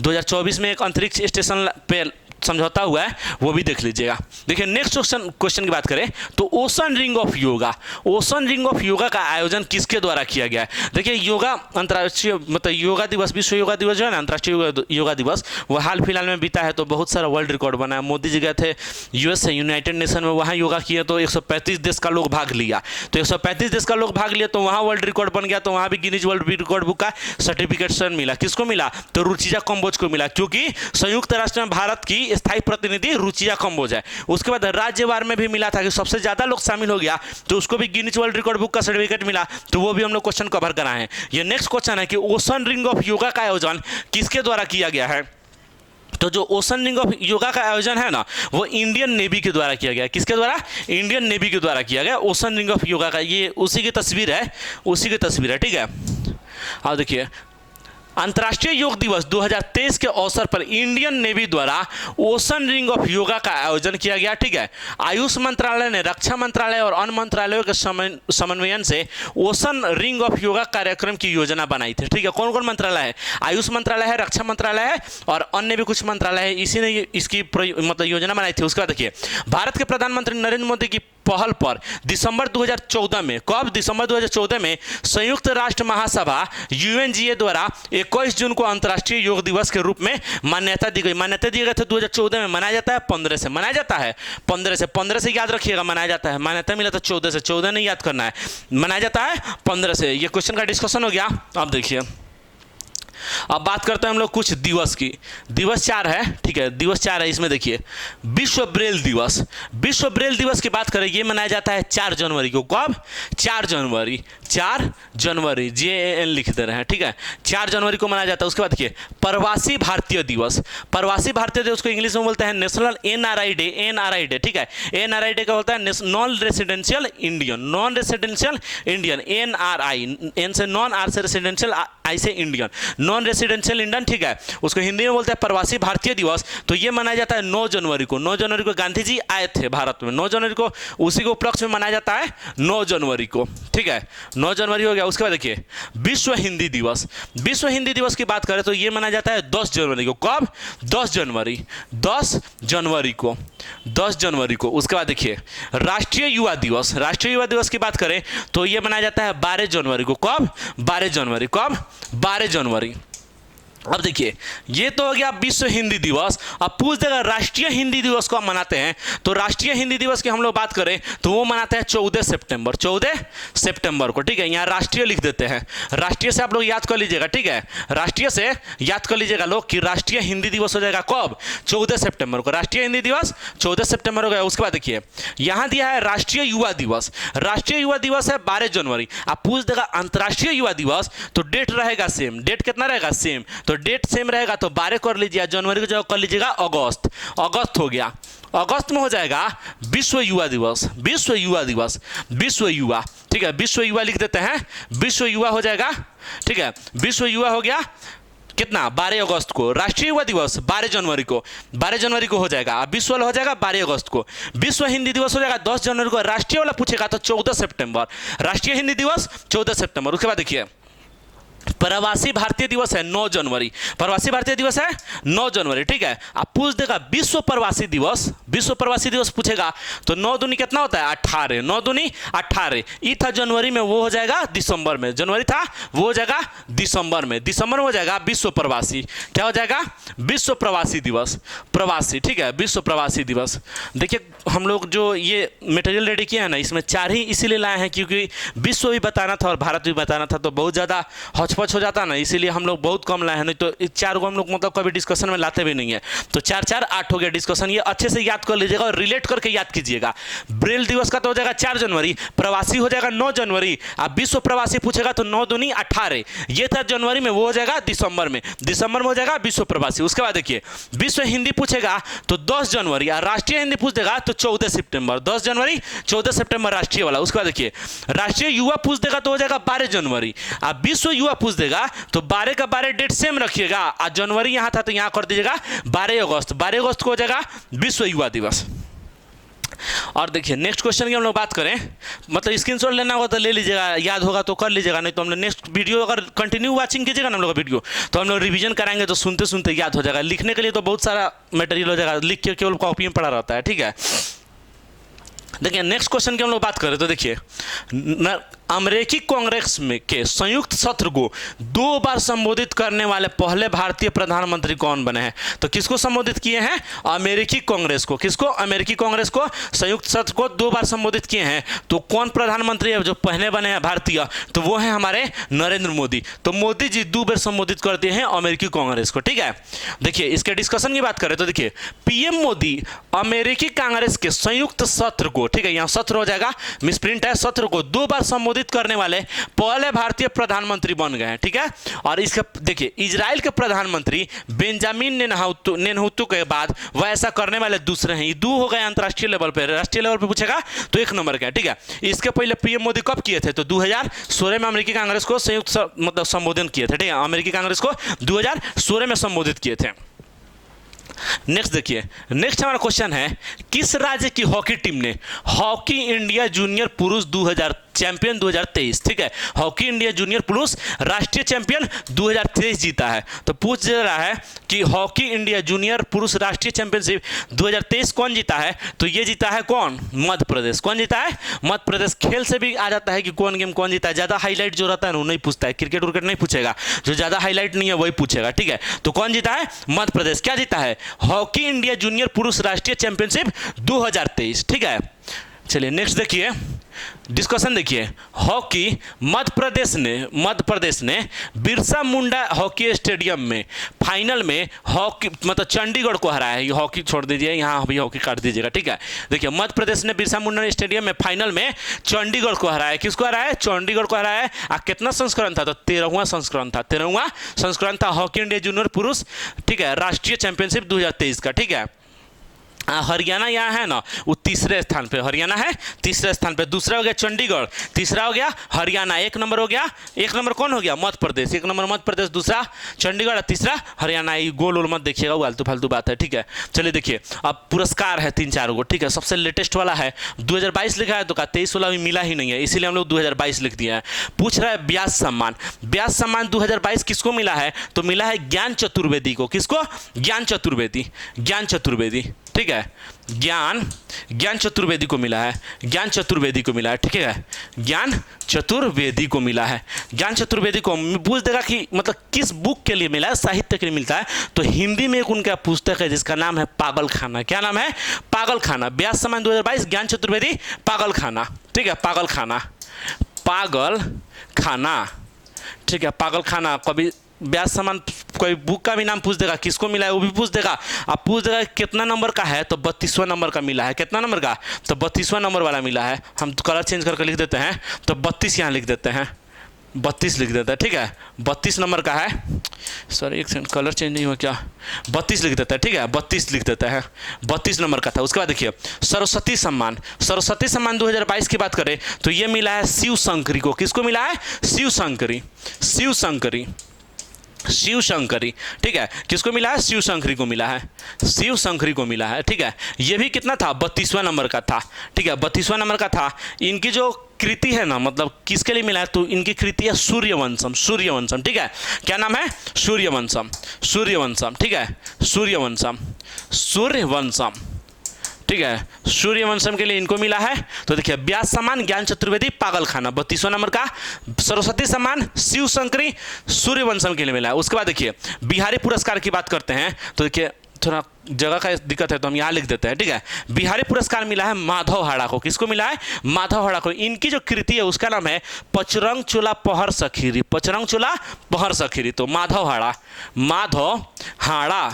2024 में एक अंतरिक्ष स्टेशन पे समझौता हुआ है, वो भी देख लीजिएगा। देखिए, नेक्स्ट क्वेश्चन की बात करें तो ocean ring of yoga, ocean ring of yoga का आयोजन किसके द्वारा किया गया है। देखिए, योगा अंतर्राष्ट्रीय मतलब योगा दिवस, विश्व योगा दिवस जो है ना, अंतर्राष्ट्रीय योगा दिवस, वो हाल फिलहाल में बीता है। तो बहुत सारा वर्ल्ड रिकॉर्ड बना है। मोदी जी गए थे यूएस से, यूनाइटेड नेशन में, वहाँ योगा किए तो 135 देश का लोग भाग लिया। तो 135 देश का लोग भाग लिया तो वहाँ वर्ल्ड रिकॉर्ड बन गया। तो वहाँ भी गिनीज वर्ल्ड रिकॉर्ड बुक का सर्टिफिकेशन मिला। किसको मिला, तो रुचिजा कंबोज को मिला, क्योंकि संयुक्त राष्ट्र में भारत की स्थायी प्रतिनिधि रुचिया कंबोज है। उसके बाद राज्यवार में भी मिला था कि सबसे ज्यादा लोग शामिल हो गया, तो उसको भी गिनीज वर्ल्ड रिकॉर्ड बुक का सर्टिफिकेट मिला। तो वो भी हम लोग क्वेश्चन कवर कराए हैं। ये नेक्स्ट क्वेश्चन है कि ओशन रिंग ऑफ योगा का आयोजन किसके द्वारा किया गया है। तो जो ओशन रिंग ऑफ योगा का आयोजन है ना, वो इंडियन नेवी के द्वारा किया गया। किसके द्वारा, इंडियन नेवी के द्वारा किया गया ओशन रिंग ऑफ योगा का। ये उसी की तस्वीर है, उसी की तस्वीर है। ठीक है, अब देखिए, अंतर्राष्ट्रीय योग दिवस 2023 के अवसर पर इंडियन नेवी द्वारा ओशन रिंग ऑफ योगा का आयोजन किया गया। ठीक है, आयुष मंत्रालय ने रक्षा मंत्रालय और अन्य मंत्रालयों के समन्वयन से ओशन रिंग ऑफ योगा कार्यक्रम की योजना बनाई थी। ठीक है, कौन कौन मंत्रालय है, आयुष मंत्रालय है, रक्षा मंत्रालय है और अन्य भी कुछ मंत्रालय है। इसी ने इसकी मतलब योजना बनाई थी। उसके बाद देखिए, भारत के प्रधानमंत्री नरेंद्र मोदी की पहल पर दिसंबर 2014 में, कब, दिसंबर 2014 में संयुक्त राष्ट्र महासभा यूएनजीए द्वारा 21 जून को अंतर्राष्ट्रीय योग दिवस के रूप में मान्यता दी गई। मान्यता दिए गए थे 2014 में। मनाया जाता है 15 से, मनाया जाता है 15 से याद रखिएगा, मनाया जाता है। मान्यता मिला था 14 से, 14 नहीं याद करना है, मनाया जाता है 15 से। ये क्वेश्चन का डिस्कशन हो गया। अब देखिए, अब बात करते हैं हम लोग कुछ दिवस की। दिवस 4 है। ठीक है, दिवस 4 है। इसमें देखिए, विश्व ब्रेल दिवस, विश्व ब्रेल दिवस की बात करें, ये मनाया जाता है 4 जनवरी को। कब, 4 जनवरी, 4 जनवरी, JAN लिख दे रहे हैं। ठीक है, 4 जनवरी को मनाया जाता है। उसके बाद देखिए, प्रवासी भारतीय दिवस, प्रवासी भारतीय दिवस को इंग्लिश में बोलते हैं national NRI day, NRI day. ठीक है, NRI डे का बोलता है non residential Indian, non residential Indian, NRI, N से नॉन, R से रेसिडेंशियल, I से इंडियन, नॉन रेसिडेंशियल इंडियन। ठीक है, उसको हिंदी में बोलते हैं प्रवासी भारतीय दिवस। तो ये मनाया जाता है 9 जनवरी को। 9 जनवरी को गांधी जी आए थे भारत में, 9 जनवरी को, उसी को उपलक्ष्य में मनाया जाता है 9 जनवरी को। ठीक है, 9 जनवरी हो गया। उसके बाद देखिए, विश्व हिंदी दिवस, विश्व हिंदी दिवस की बात करें तो ये मनाया जाता है 10 जनवरी को। कब, 10 जनवरी, 10 जनवरी को, 10 जनवरी को। उसके बाद देखिए, राष्ट्रीय युवा दिवस, राष्ट्रीय युवा दिवस की बात करें तो ये मनाया जाता है 12 जनवरी को। कब, 12 जनवरी, कब, 12 जनवरी। अब देखिए, ये तो हो गया विश्व हिंदी दिवस। अब पूछ देगा राष्ट्रीय हिंदी दिवस को हम मनाते हैं, तो राष्ट्रीय हिंदी दिवस की हम लोग बात करें तो वो मनाते हैं 14 सितंबर, 14 सितंबर को। ठीक है, यहाँ राष्ट्रीय लिख देते हैं, राष्ट्रीय से आप लोग याद कर लीजिएगा। ठीक है, राष्ट्रीय से याद कर लीजिएगा लोग कि राष्ट्रीय हिंदी दिवस हो जाएगा कब, 14 सितंबर को। राष्ट्रीय हिंदी दिवस 14 सितंबर हो गया। उसके बाद देखिए, यहाँ दिया है राष्ट्रीय युवा दिवस, राष्ट्रीय युवा दिवस है 12 जनवरी। आप पूछ देगा अंतर्राष्ट्रीय युवा दिवस, तो डेट रहेगा सेम, डेट कितना रहेगा, सेम। तो डेट सेम रहेगा तो 12 कर लीजिए, जनवरी को जो कर लीजिएगा अगस्त, अगस्त हो गया। अगस्त में हो जाएगा विश्व युवा दिवस, विश्व युवा दिवस, विश्व युवा। ठीक है, विश्व युवा लिख देते हैं, विश्व युवा हो जाएगा। ठीक है, विश्व युवा हो गया कितना, 12 अगस्त को। राष्ट्रीय युवा दिवस 12 जनवरी को, 12 जनवरी को हो जाएगा। अब विश्व वाला हो जाएगा 12 अगस्त को। विश्व हिंदी दिवस हो जाएगा 10 जनवरी को। राष्ट्रीय वाला पूछेगा तो 14 सितंबर, राष्ट्रीय हिंदी दिवस 14 सितंबर। उसके बाद देखिए, प्रवासी भारतीय दिवस है 9 जनवरी, प्रवासी भारतीय दिवस है 9 जनवरी। ठीक है, आप पूछ देगा विश्व प्रवासी दिवस, विश्व प्रवासी दिवस पूछेगा तो 9 दूनी कितना होता है, 18, 9 दूनी 18। ये था जनवरी में, वो हो जाएगा दिसंबर में। जनवरी था, वो हो जाएगा दिसंबर में। दिसंबर में हो जाएगा विश्व प्रवासी, क्या हो जाएगा, विश्व प्रवासी दिवस, प्रवासी। ठीक है, विश्व प्रवासी दिवस। देखिए, हम लोग जो ये मटेरियल रेडी किया है ना, इसमें 4 ही इसीलिए लाए हैं क्योंकि विश्व भी बताना था और भारत भी बताना था, तो बहुत ज़्यादा हौचपच हो जाता ना, इसीलिए हम लोग बहुत कम लाए हैं, नहीं तो 4 को हम लोग मतलब कभी डिस्कशन में लाते भी नहीं है। तो 4 4 8 हो गया डिस्कशन, ये अच्छे से याद कर लीजिएगा और रिलेट करके याद कीजिएगा। ब्रेल दिवस का तो हो जाएगा 4 जनवरी, प्रवासी हो जाएगा 9 जनवरी, अब विश्व प्रवासी पूछेगा तो 9 दूनी 18, ये था जनवरी में, वो हो जाएगा दिसंबर में हो जाएगा विश्व प्रवासी। उसके बाद देखिए विश्व हिंदी पूछेगा तो 10 जनवरी, और राष्ट्रीय हिंदी पूछ देगा तो 14 सितंबर, 10 जनवरी 14 सितंबर राष्ट्रीय वाला। उसके बाद देखिए राष्ट्रीय युवा पूछ देगा तो हो जाएगा 12 जनवरी, अब विश्व युवा पूछ देगा तो 12 का 12 डेट सेम रखिएगा, और जनवरी यहां था तो यहां कर दीजिएगा 12 अगस्त, 12 अगस्त को हो जाएगा विश्व युवा दिवस। और देखिए नेक्स्ट क्वेश्चन की हम लोग बात करें, मतलब स्क्रीनशॉट लेना होगा तो ले लीजिएगा, याद होगा तो कर लीजिएगा, नहीं तो हम लोग नेक्स्ट वीडियो अगर कंटिन्यू वाचिंग कीजिएगा ना हम लोग का वीडियो, तो हम लोग रिवीजन कराएंगे तो सुनते सुनते याद हो जाएगा। लिखने के लिए तो बहुत सारा मटेरियल हो जाएगा, लिख के केवल कॉपी में पड़ा रहता है, ठीक है। देखिए नेक्स्ट क्वेश्चन की हम लोग बात करें तो देखिए अमेरिकी कांग्रेस में के संयुक्त सत्र को 2 बार संबोधित करने वाले पहले भारतीय प्रधानमंत्री कौन बने हैं? तो किसको संबोधित किए हैं? अमेरिकी कांग्रेस को। किसको? अमेरिकी कांग्रेस को संयुक्त सत्र को 2 बार संबोधित किए हैं। तो कौन प्रधानमंत्री है जो पहले बने हैं भारतीय? तो वो है हमारे नरेंद्र मोदी। तो मोदी जी 2 बार संबोधित करते हैं अमेरिकी कांग्रेस को, ठीक है। देखिए इसके डिस्कशन की बात करें तो देखिए पीएम मोदी अमेरिकी कांग्रेस के संयुक्त सत्र को, ठीक है, यहाँ सत्र हो जाएगा, मिसप्रिंट है, सत्र को 2 बार संबोधित करने वाले पहले भारतीय प्रधानमंत्री बन गए हैं, ठीक है। और इसका देखिए इजराइल के प्रधानमंत्री बेंजामिन नेतन्याहू के बाद वह ऐसा करने वाले दूसरे हैं। ये 2 हो गए अंतर्राष्ट्रीय लेवल पे, राष्ट्रीय लेवल पे पूछेगा तो 1 नंबर का है, ठीक है। इसके पहले पीएम मोदी कब किए थे? तो 2016 में अमेरिकी कांग्रेस को संयुक्त मतलब संबोधन किए थे, ठीक है। अमेरिकी कांग्रेस को 2016 में संबोधित किए थे। नेक्स्ट देखिए, नेक्स्ट हमारा क्वेश्चन है किस राज्य की हॉकी टीम ने हॉकी इंडिया जूनियर पुरुष 2000 चैंपियन 2023, ठीक है, हॉकी इंडिया जूनियर पुरुष राष्ट्रीय चैंपियन 2023 जीता है? तो पूछ रहा है कि हॉकी इंडिया जूनियर पुरुष राष्ट्रीय चैंपियनशिप 2023 कौन जीता है? तो ये जीता है कौन? मध्य प्रदेश। कौन जीता है? मध्य प्रदेश। खेल से भी आ जाता है कि कौन गेम कौन जीता है, ज़्यादा हाईलाइट जो रहता है वो नहीं पूछता है, क्रिकेट उर्केट नहीं पूछेगा, जो ज़्यादा हाईलाइट नहीं है वही पूछेगा, ठीक है। तो कौन जीता है? मध्य प्रदेश। क्या जीता है? हॉकी इंडिया जूनियर पुरुष राष्ट्रीय चैंपियनशिप 2023, ठीक है। चलिए नेक्स्ट देखिए, डिस्कशन देखिए, हॉकी मध्य प्रदेश ने बिरसा मुंडा हॉकी स्टेडियम में फाइनल में हॉकी मतलब चंडीगढ़ को हराया है। ये हॉकी छोड़ दीजिए, यहाँ भी हॉकी काट दीजिएगा, ठीक है। देखिए मध्य प्रदेश ने बिरसा मुंडा स्टेडियम में फाइनल में चंडीगढ़ को हराया है। किसको हराया है? चंडीगढ़ को हराया है। कितना संस्करण था? तो 13वां संस्करण था, 13वां संस्करण था हॉकी इंडिया जूनियर पुरुष, ठीक है, राष्ट्रीय चैंपियनशिप 2023 का, ठीक है। हरियाणा यहाँ है ना, वो 3रे स्थान पे, हरियाणा है 3रे स्थान पे। दूसरा हो गया चंडीगढ़, तीसरा हो गया हरियाणा, 1 नंबर हो गया। 1 नंबर कौन हो गया? मध्य प्रदेश। 1 नंबर मध्य प्रदेश, दूसरा चंडीगढ़, तीसरा हरियाणा। ये गोल वोल मत देखिएगा, वो फालतू फालतू बात है, ठीक है। चलिए देखिए अब पुरस्कार है 3-4 गो, ठीक है। सबसे लेटेस्ट वाला है 2022 लिखा है, तो का 23 वाला भी मिला ही नहीं है, इसीलिए हम लोग 2022 लिख दिया है। पूछ रहा है व्यास सम्मान। व्यास सम्मान 2022 किसको मिला है? तो मिला है ज्ञान चतुर्वेदी को। किसको? ज्ञान चतुर्वेदी, ज्ञान चतुर्वेदी, ठीक है। ज्ञान चतुर्वेदी को मिला है, ज्ञान चतुर्वेदी को मिला है, ठीक है। ज्ञान चतुर्वेदी को मिला है। ज्ञान चतुर्वेदी को पूछ देगा कि मतलब किस बुक के लिए मिला है, साहित्य के लिए मिलता है। तो हिंदी में एक उनका पुस्तक है जिसका नाम है पागल खाना। क्या नाम है? पागल खाना। व्यास सम्मान 2022 ज्ञान चतुर्वेदी पागल खाना, ठीक है। पागल खाना, पागल खाना, ठीक है, पागल खाना। कभी व्यास सम्मान कोई बुक का भी नाम पूछ देगा, किसको मिला है वो भी पूछ देगा। अब पूछ देगा कितना नंबर का है, तो 32वां नंबर का मिला है। कितना नंबर का? तो 32वां नंबर वाला मिला है। हम कलर चेंज करके लिख देते हैं, तो 32 यहाँ लिख देते हैं, 32 लिख देता है, ठीक है। 32 नंबर का है, सॉरी एक सेकंड, कलर चेंज नहीं हुआ क्या? 32 लिख देता है, ठीक है, 32 लिख देता है, 32 नंबर का था। उसके बाद देखिए सरस्वती सम्मान। सरस्वती सम्मान 2022 की बात करें तो ये मिला है शिव शंकरी को। किसको मिला है? शिव शंकरी, शिव शंकरी, शिव शंकरी, ठीक है। किसको मिला है? शिव शंकरी को मिला है, शिव शंकरी को मिला है, ठीक है। ये भी कितना था? 32वां नंबर का था, ठीक है, 32वां नंबर का था। इनकी जो कृति है ना, मतलब किसके लिए मिला है? तो इनकी कृति है सूर्यवंशम, सूर्यवंशम, ठीक है। क्या नाम है? सूर्यवंशम, सूर्यवंशम, ठीक है, सूर्यवंशम, सूर्यवंशम, ठीक है। सूर्यवंशम के लिए इनको मिला है। तो देखिए व्यास सम्मान ज्ञान चतुर्वेदी पागल खाना 32वां नंबर का, सरस्वती सम्मान शिव शंकरी सूर्यवंशम के लिए मिला है। उसके बाद देखिए बिहारी पुरस्कार की बात करते हैं तो देखिए थोड़ा जगह का दिक्कत है तो हम यहाँ लिख देते हैं, ठीक है। बिहारी पुरस्कार मिला है माधव हाड़ा को। किसको मिला है? माधव हाड़ा को। इनकी जो कृति है उसका नाम है पचरंग चोला पहर सखीरी। पचरंग चोला पहर सखीरी। तो माधव हाड़ा, माधव हाड़ा,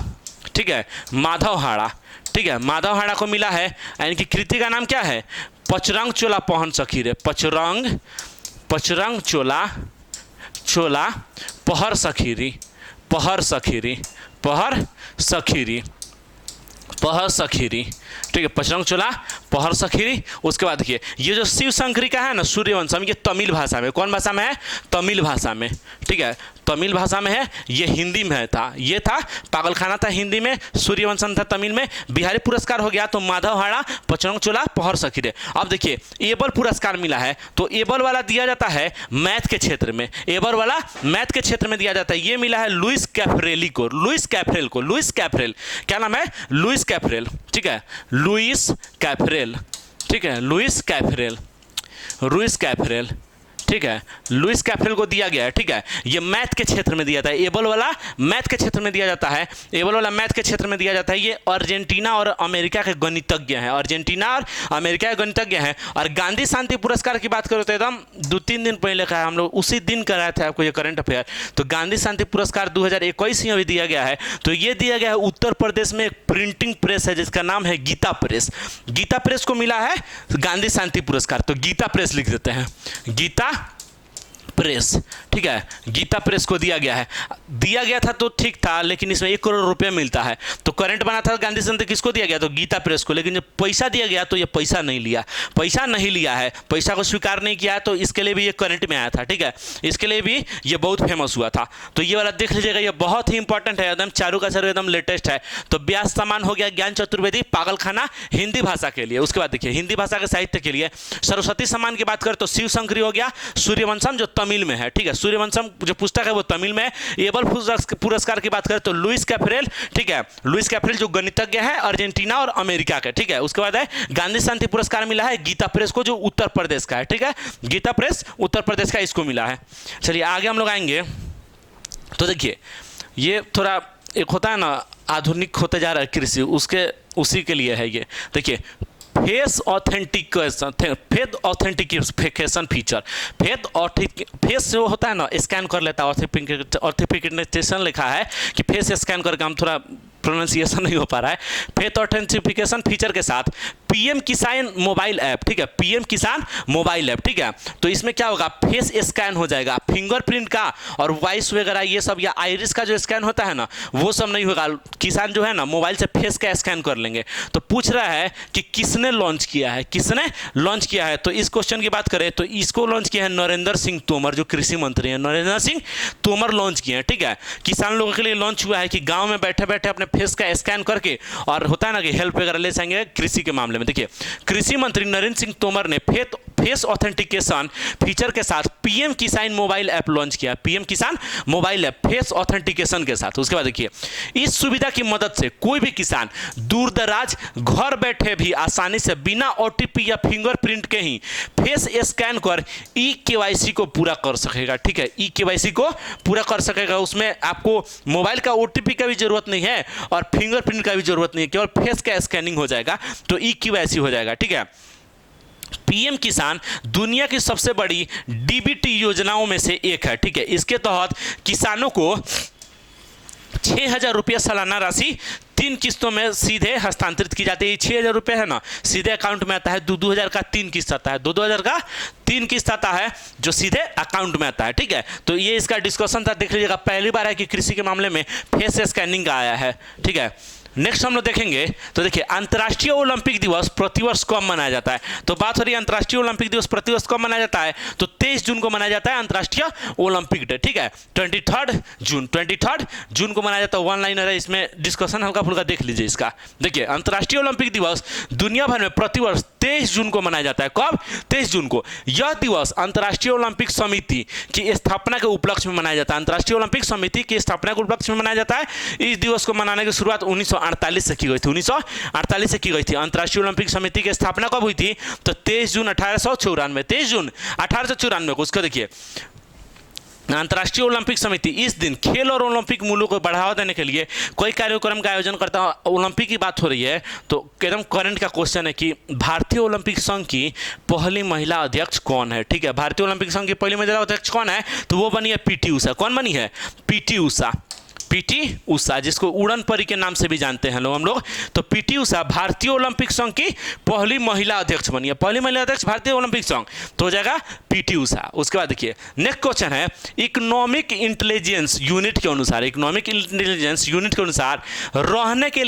ठीक है, माधव हाड़ा, ठीक है, माधव हाड़ा को मिला है। इनकी कृति का नाम क्या है? पचरंग चोला पहन सखीरे। पचरंग चोला पहर सखीरी, पहर सखीरी, पहर सखीरी, पहर सखीरी, ठीक है, पचरंग चोला पहर सखीरी। उसके बाद देखिए ये जो शिव शंकरी का है ना सूर्यवंशम, ये तमिल भाषा में, कौन भाषा में है? तमिल भाषा में, ठीक है, तमिल भाषा में है। ये हिंदी में था, ये था पागलखाना था हिंदी में, सूर्यवंशम था तमिल में। बिहारी पुरस्कार हो गया तो माधव हाड़ा, पचरंग चोला पहर सखीरे। अब देखिए एबल पुरस्कार मिला है, तो एबल वाला दिया जाता है मैथ के क्षेत्र में, एबल वाला मैथ के क्षेत्र में दिया जाता है। ये मिला है लुइस कैफरेली को, लुइस कैफरेल को, लुइस कैफरेल, क्या नाम है? लुइस कैफरेल, ठीक है, लुइस कैफरेल, ठीक है, लुइस कैफरेल, लुइस कैफरेल, ठीक है, लुइस कैफरेल को दिया गया है, ठीक है। ये मैथ के क्षेत्र में दिया जाता है, एबल वाला मैथ के क्षेत्र में दिया जाता है, एबल वाला मैथ के क्षेत्र में दिया जाता है। ये अर्जेंटीना और अमेरिका के गणितज्ञ हैं, अर्जेंटीना और अमेरिका के गणितज्ञ हैं। और गांधी शांति पुरस्कार की बात करो तो एकदम 2-3 दिन पहले का है, हम लोग उसी दिन कराए थे आपको ये करंट अफेयर। तो गांधी शांति पुरस्कार 2021 ही अभी दिया गया है। तो ये दिया गया है उत्तर प्रदेश में एक प्रिंटिंग प्रेस है जिसका नाम है गीता प्रेस। गीता प्रेस को मिला है गांधी शांति पुरस्कार, तो गीता प्रेस लिख देते हैं, गीता प्रेस, ठीक है, गीता प्रेस को दिया गया है। दिया गया था तो ठीक था, लेकिन इसमें 1 करोड़ रुपया मिलता है। तो करंट बना था गांधी शांति, किसको दिया गया? तो गीता प्रेस को। लेकिन जब पैसा दिया गया तो ये पैसा नहीं लिया, पैसा नहीं लिया है, पैसा को स्वीकार नहीं किया है, तो इसके लिए भी ये करंट में आया था, ठीक है, इसके लिए भी ये बहुत फेमस हुआ था। तो ये वाला देख लीजिएगा, ये बहुत ही इंपॉर्टेंट है, एकदम चारों का चारों एकदम लेटेस्ट है। तो व्यास सम्मान हो गया ज्ञान चतुर्वेदी पागलखाना हिंदी भाषा के लिए। उसके बाद देखिए हिंदी भाषा के साहित्य के लिए सरस्वती सम्मान की बात करें तो शिव शंकरी हो गया, सूर्यवंशम जो तमिल में है, ठीक है, सूर्यवंशम जो पुस्तक है वो तमिल में है। एबल पुरस्कार की बात करें तो लुइस कैफरेल, ठीक है, लुइस कैफरेल जो गणितज्ञ है अर्जेंटीना और अमेरिका के, ठीक है। उसके बाद है गांधी शांति पुरस्कार मिला है गीता प्रेस को जो उत्तर प्रदेश का है, ठीक है, गीता प्रेस उत्तर प्रदेश का, इसको मिला है। चलिए आगे हम लोग आएंगे। तो देखिए ये थोड़ा एक होता है ना आधुनिक होते जा रहा है कृषि, उसके उसी के लिए है ये। देखिए face authentication, face authentication feature, face जो होता है ना स्कैन कर लेता है, ऑथेंटिकेशन लिखा है कि फेस स्कैन करके, हम थोड़ा प्रोनाउंसिएशन नहीं हो पा रहा है। फेस ऑथेंटिफिकेशन फीचर के साथ पीएम किसान मोबाइल ऐप, ठीक है, पीएम किसान मोबाइल ऐप, ठीक है। तो इसमें क्या होगा, फेस स्कैन हो जाएगा, फिंगरप्रिंट का और वॉइस वगैरह ये सब या आइरिस का जो स्कैन होता है ना वो सब नहीं होगा। किसान जो है ना मोबाइल से फेस का स्कैन कर लेंगे। तो पूछ रहा है कि किसने लॉन्च किया है, किसने लॉन्च किया है? तो इस क्वेश्चन की बात करें तो इसको लॉन्च किया है नरेंद्र सिंह तोमर जो कृषि मंत्री हैं, नरेंद्र सिंह तोमर लॉन्च किए हैं, ठीक है। किसान लोगों के लिए लॉन्च हुआ है कि गाँव में बैठे बैठे अपने फेस का स्कैन करके और होता है ना कि हेल्प वगैरह ले जाएंगे कृषि के मामले में। देखिए कृषि मंत्री नरेंद्र सिंह तोमर ने फेस ऑथेंटिकेशन फीचर के साथ पीएम किसान मोबाइल ऐप लॉन्च किया, पीएम किसान मोबाइल ऐप फेस ऑथेंटिकेशन के साथ। उसके बाद देखिए इस सुविधा की मदद से कोई भी किसान दूर दराज घर बैठे भी आसानी से बिना ओटीपी या फिंगरप्रिंट के ही फेस स्कैन कर ई-केवाईसी को पूरा कर सकेगा, ठीक है, ई-केवाईसी को पूरा कर सकेगा। उसमें आपको मोबाइल का ओटीपी का भी जरूरत नहीं है और फिंगरप्रिंट का भी जरूरत नहीं है, केवल फेस का स्कैनिंग हो जाएगा तो ई-केवाईसी हो जाएगा, ठीक है। पीएम किसान दुनिया की सबसे बड़ी डीबीटी योजनाओं में से एक है, ठीक है। इसके तहत किसानों को 6,000 रुपया सालाना राशि 3 किस्तों में सीधे हस्तांतरित की जाती है। 6,000 रुपये है ना सीधे अकाउंट में आता है, 2,000 का 3 किस्त आता है, 2,000 का 3 किस्त आता है जो सीधे अकाउंट में आता है, ठीक है। तो ये इसका डिस्कशन था, देख लीजिएगा, पहली बार है कि कृषि के मामले में फेस स्कैनिंग का आया है, ठीक है। नेक्स्ट हम लोग देखेंगे तो देखिए अंतर्राष्ट्रीय ओलंपिक दिवस प्रतिवर्ष कब मनाया जाता है। तो बात हो रही है अंतर्राष्ट्रीय ओलंपिक दिवस प्रतिवर्ष कब मनाया जाता है, तो 23 जून को मनाया जाता है अंतर्राष्ट्रीय ओलंपिक डे, ठीक है। 23 जून को मनाया जाता है। वन लाइनर है, इसमें डिस्कशन हल्का फुल्का देख लीजिए इसका। देखिए अंतर्राष्ट्रीय ओलंपिक दिवस दुनिया भर में प्रतिवर्ष 23 जून को मनाया जाता है। कब? 23 जून को। यह दिवस अंतर्राष्ट्रीय ओलंपिक समिति की स्थापना के उपलक्ष्य में मनाया जाता है। अंतर्राष्ट्रीय ओलंपिक समिति की स्थापना के उपलक्ष्य में मनाया जाता है। इस दिवस को मनाने की शुरुआत 1948 से की गई थी, 1948 से की गई थी। अंतर्राष्ट्रीय ओलंपिक समिति की स्थापना कब हुई थी, तो 23 जून 1894, 23 जून 1894 को। उसको देखिए अंतर्राष्ट्रीय ओलंपिक समिति इस दिन खेल और ओलंपिक मूल्यों को बढ़ावा देने के लिए कोई कार्यक्रम का आयोजन करता है। ओलंपिक की बात हो रही है तो एकदम करंट का क्वेश्चन है कि भारतीय ओलंपिक संघ की पहली महिला अध्यक्ष कौन है। ठीक है, भारतीय ओलंपिक संघ की पहली महिला अध्यक्ष कौन है, तो वो बनी है पीटी उषा। कौन बनी है, पीटी उषा। पीटी उषा, जिसको उड़न परी के नाम से भी जानते हैं हम लोग। तो पीटी उषा भारतीय ओलंपिक संघ की पहली महिला अध्यक्ष बनी है। पहली महिला अध्यक्ष भारतीय ओलंपिक संघ, तो हो जाएगा पीटी उषा। उसके बाद देखिए नेक्स्ट क्वेश्चन है, इकोनॉमिक इंटेलिजेंस यूनिट के अनुसार, इकोनॉमिक इंटेलिजेंस यूनिट के अनुसार रहने के